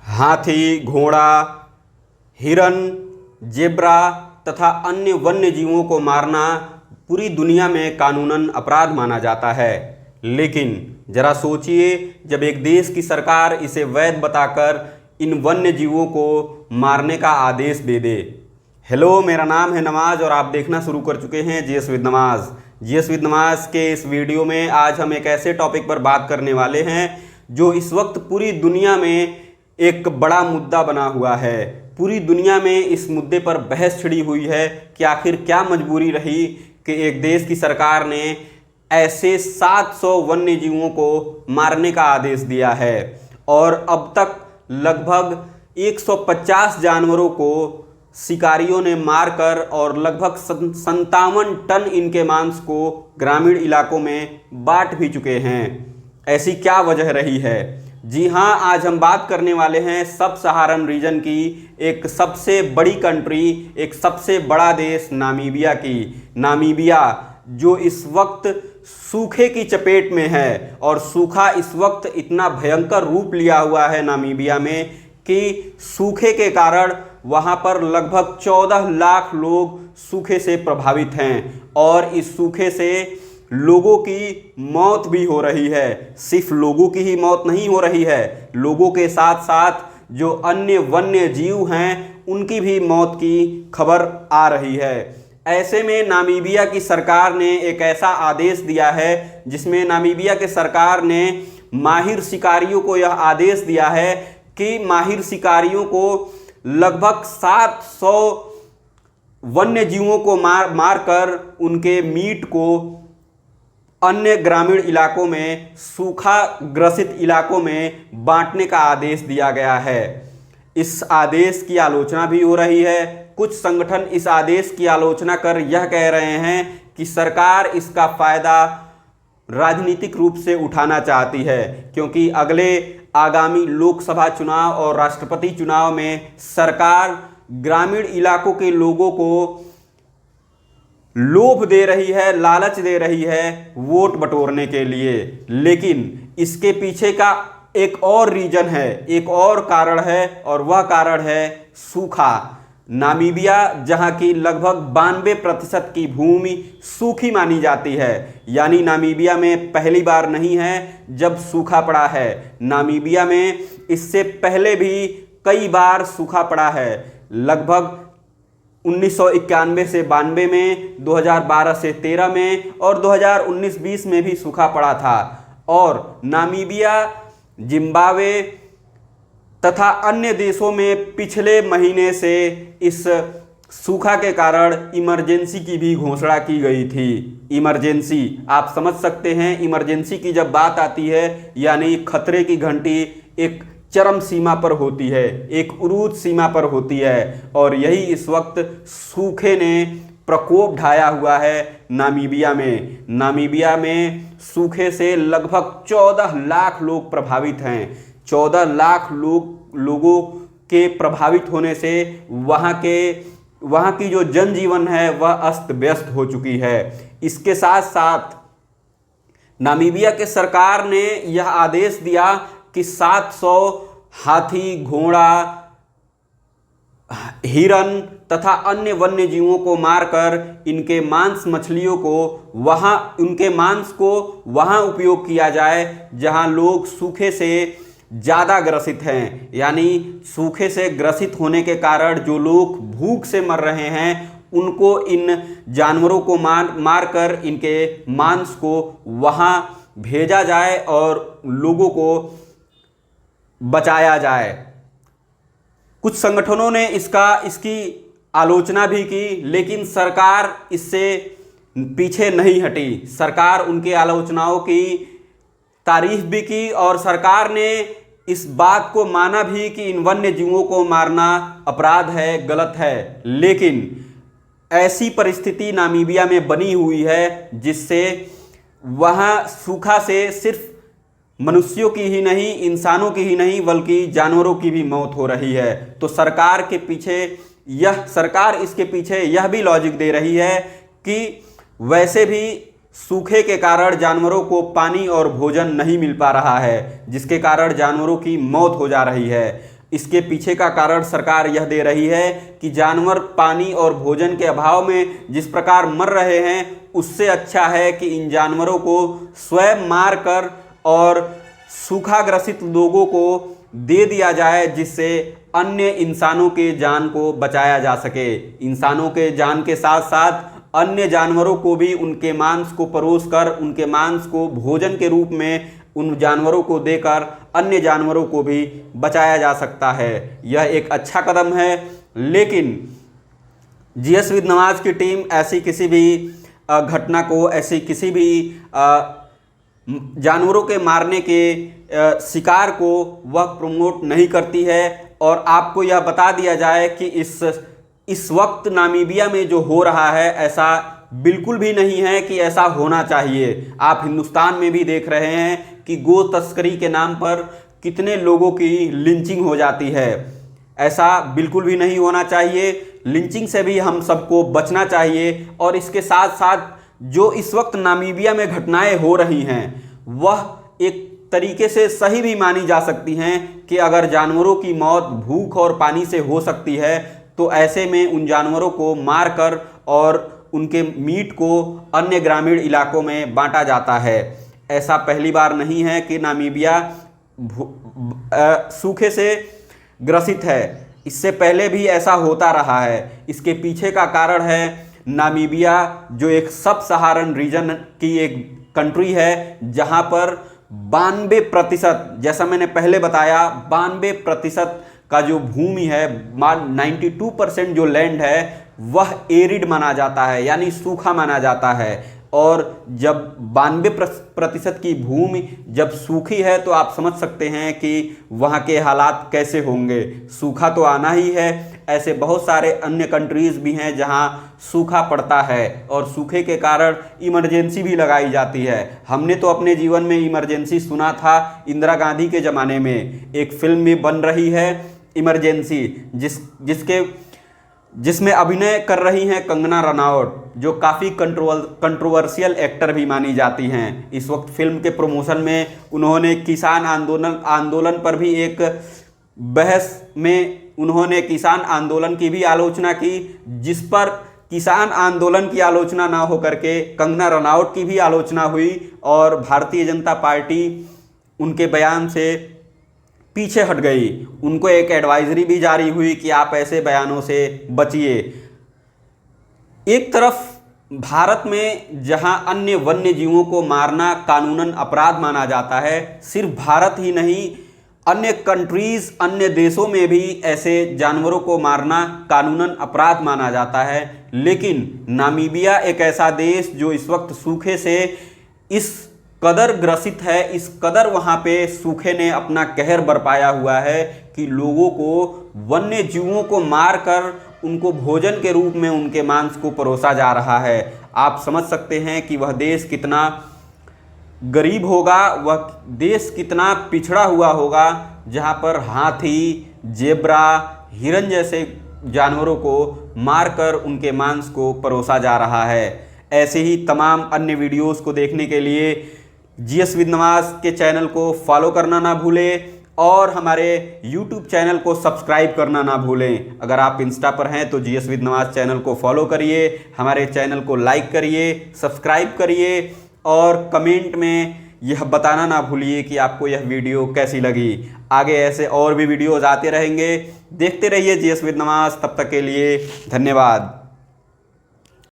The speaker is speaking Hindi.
हाथी, घोड़ा, हिरन, जेब्रा तथा अन्य वन्य जीवों को मारना पूरी दुनिया में कानूनन अपराध माना जाता है। लेकिन जरा सोचिए, जब एक देश की सरकार इसे वैध बताकर इन वन्य जीवों को मारने का आदेश दे दे। हेलो, मेरा नाम है नमाज और आप देखना शुरू कर चुके हैं जीएस विद नमाज। जीएस विद नमाज के इस वीडियो में आज हम एक ऐसे टॉपिक पर बात करने वाले हैं जो इस वक्त पूरी दुनिया में एक बड़ा मुद्दा बना हुआ है। पूरी दुनिया में इस मुद्दे पर बहस छिड़ी हुई है कि आखिर क्या मजबूरी रही कि एक देश की सरकार ने ऐसे 700 वन्य जीवों को मारने का आदेश दिया है और अब तक लगभग 150 जानवरों को शिकारियों ने मारकर और लगभग 57 टन इनके मांस को ग्रामीण इलाकों में बांट भी चुके हैं। ऐसी क्या वजह रही है? जी हाँ, आज हम बात करने वाले हैं सब सहारन रीजन की एक सबसे बड़ी कंट्री, एक सबसे बड़ा देश नामीबिया की। नामीबिया जो इस वक्त सूखे की चपेट में है और सूखा इस वक्त इतना भयंकर रूप लिया हुआ है नामीबिया में कि सूखे के कारण वहाँ पर लगभग 14 लाख लोग सूखे से प्रभावित हैं और इस सूखे से लोगों की मौत भी हो रही है। सिर्फ लोगों की ही मौत नहीं हो रही है, लोगों के साथ साथ जो अन्य वन्य जीव हैं उनकी भी मौत की खबर आ रही है। ऐसे में नामीबिया की सरकार ने एक ऐसा आदेश दिया है जिसमें नामीबिया के सरकार ने माहिर शिकारियों को यह आदेश दिया है कि माहिर शिकारियों को लगभग 700 वन्य जीवों को मारकर उनके मीट को अन्य ग्रामीण इलाकों में, सूखा ग्रसित इलाकों में बांटने का आदेश दिया गया है। इस आदेश की आलोचना भी हो रही है। कुछ संगठन इस आदेश की आलोचना कर यह कह रहे हैं कि सरकार इसका फायदा राजनीतिक रूप से उठाना चाहती है, क्योंकि अगले आगामी लोकसभा चुनाव और राष्ट्रपति चुनाव में सरकार ग्रामीण इलाकों के लोगों को लोभ दे रही है, लालच दे रही है वोट बटोरने के लिए। लेकिन इसके पीछे का एक और रीजन है, एक और कारण है और वह कारण है सूखा। नामीबिया जहां की लगभग 92% की भूमि सूखी मानी जाती है, यानी नामीबिया में पहली बार नहीं है जब सूखा पड़ा है। नामीबिया में इससे पहले भी कई बार सूखा पड़ा है, लगभग 1991 से 92 में, 2012 से 13 में और 2019-20 में भी सूखा पड़ा था। और नामीबिया, जिम्बाब्वे तथा अन्य देशों में पिछले महीने से इस सूखा के कारण इमरजेंसी की भी घोषणा की गई थी। इमरजेंसी, आप समझ सकते हैं, इमरजेंसी की जब बात आती है यानी खतरे की घंटी एक चरम सीमा पर होती है, एक उरूज सीमा पर होती है और यही इस वक्त सूखे ने प्रकोप ढाया हुआ है नामीबिया में। नामीबिया में सूखे से लगभग 14 लाख लोग प्रभावित हैं। 14 लाख लोगों के प्रभावित होने से वहाँ की जो जनजीवन है वह अस्त व्यस्त हो चुकी है। इसके साथ साथ नामीबिया के सरकार ने यह आदेश दिया कि 700 हाथी, घोड़ा, हिरन तथा अन्य वन्य जीवों को मारकर इनके मांस मछलियों को उनके मांस को वहाँ उपयोग किया जाए जहाँ लोग सूखे से ज़्यादा ग्रसित हैं। यानी सूखे से ग्रसित होने के कारण जो लोग भूख से मर रहे हैं उनको इन जानवरों को मारकर इनके मांस को वहाँ भेजा जाए और लोगों को बचाया जाए। कुछ संगठनों ने इसकी आलोचना भी की, लेकिन सरकार इससे पीछे नहीं हटी। सरकार उनकी आलोचनाओं की तारीफ भी की और सरकार ने इस बात को माना भी कि इन वन्य जीवों को मारना अपराध है, गलत है। लेकिन ऐसी परिस्थिति नामीबिया में बनी हुई है जिससे वहाँ सूखा से सिर्फ मनुष्यों की ही नहीं, इंसानों की ही नहीं, बल्कि जानवरों की भी मौत हो रही है। तो सरकार इसके पीछे यह भी लॉजिक दे रही है कि वैसे भी सूखे के कारण जानवरों को पानी और भोजन नहीं मिल पा रहा है, जिसके कारण जानवरों की मौत हो जा रही है। इसके पीछे का कारण सरकार यह दे रही है कि जानवर पानी और भोजन के अभाव में जिस प्रकार मर रहे हैं, उससे अच्छा है कि इन जानवरों को स्वयं मार कर और सूखाग्रसित लोगों को दे दिया जाए, जिससे अन्य इंसानों के जान को बचाया जा सके। इंसानों के जान के साथ साथ अन्य जानवरों को भी उनके मांस को परोस कर, उनके मांस को भोजन के रूप में उन जानवरों को देकर अन्य जानवरों को भी बचाया जा सकता है। यह एक अच्छा कदम है, लेकिन जीएस विद नवाज की टीम ऐसी किसी भी घटना को, ऐसी किसी भी जानवरों के मारने के शिकार को वह प्रमोट नहीं करती है। और आपको यह बता दिया जाए कि इस वक्त नामीबिया में जो हो रहा है, ऐसा बिल्कुल भी नहीं है कि ऐसा होना चाहिए। आप हिंदुस्तान में भी देख रहे हैं कि गो तस्करी के नाम पर कितने लोगों की लिंचिंग हो जाती है। ऐसा बिल्कुल भी नहीं होना चाहिए। लिंचिंग से भी हम सबको बचना चाहिए। और इसके साथ साथ जो इस वक्त नामीबिया में घटनाएं हो रही हैं, वह एक तरीके से सही भी मानी जा सकती हैं कि अगर जानवरों की मौत भूख और पानी से हो सकती है, तो ऐसे में उन जानवरों को मारकर और उनके मीट को अन्य ग्रामीण इलाकों में बांटा जाता है। ऐसा पहली बार नहीं है कि नामीबिया सूखे से ग्रसित है। इससे पहले भी ऐसा होता रहा है। इसके पीछे का कारण है नामीबिया, जो एक सब सहारन रीजन की एक कंट्री है, जहां पर 92%, जैसा मैंने पहले बताया, 92% का जो भूमि है, 92% जो लैंड है, वह एरिड माना जाता है, यानी सूखा माना जाता है। और जब 92% की भूमि जब सूखी है, तो आप समझ सकते हैं कि वहाँ के हालात कैसे होंगे। सूखा तो आना ही है। ऐसे बहुत सारे अन्य कंट्रीज़ भी हैं जहाँ सूखा पड़ता है और सूखे के कारण इमरजेंसी भी लगाई जाती है। हमने तो अपने जीवन में इमरजेंसी सुना था। इंदिरा गांधी के ज़माने में एक फिल्म भी बन रही है इमरजेंसी, जिसमें अभिनय कर रही हैं कंगना रनावत, जो काफ़ी कंट्रोवर्शियल एक्टर भी मानी जाती हैं। इस वक्त फिल्म के प्रमोशन में उन्होंने किसान आंदोलन पर भी एक बहस में उन्होंने किसान आंदोलन की भी आलोचना की, जिस पर किसान आंदोलन की आलोचना ना हो करके कंगना रनावत की भी आलोचना हुई और भारतीय जनता पार्टी उनके बयान से पीछे हट गई। उनको एक एडवाइजरी भी जारी हुई कि आप ऐसे बयानों से बचिए। एक तरफ भारत में जहां अन्य वन्य जीवों को मारना कानूनन अपराध माना जाता है, सिर्फ भारत ही नहीं, अन्य कंट्रीज, अन्य देशों में भी ऐसे जानवरों को मारना कानूनन अपराध माना जाता है। लेकिन नामीबिया एक ऐसा देश जो इस वक्त सूखे से इस कदर ग्रसित है, इस कदर वहाँ पे सूखे ने अपना कहर बरपाया हुआ है कि लोगों को वन्य जीवों को मारकर उनको भोजन के रूप में उनके मांस को परोसा जा रहा है। आप समझ सकते हैं कि वह देश कितना गरीब होगा, वह देश कितना पिछड़ा हुआ होगा, जहाँ पर हाथी, जेब्रा, हिरन जैसे जानवरों को मारकर उनके मांस को परोसा जा रहा है। ऐसे ही तमाम अन्य वीडियोस को देखने के लिए जीएस विद नवाज के चैनल को फॉलो करना ना भूलें और हमारे यूट्यूब चैनल को सब्सक्राइब करना ना भूलें। अगर आप इंस्टा पर हैं तो जीएस विद नवाज चैनल को फॉलो करिए, हमारे चैनल को लाइक करिए, सब्सक्राइब करिए और कमेंट में यह बताना ना भूलिए कि आपको यह वीडियो कैसी लगी। आगे ऐसे और भी वीडियोज़ आते रहेंगे। देखते रहिए जीएस विद नवाज। तब तक के लिए धन्यवाद।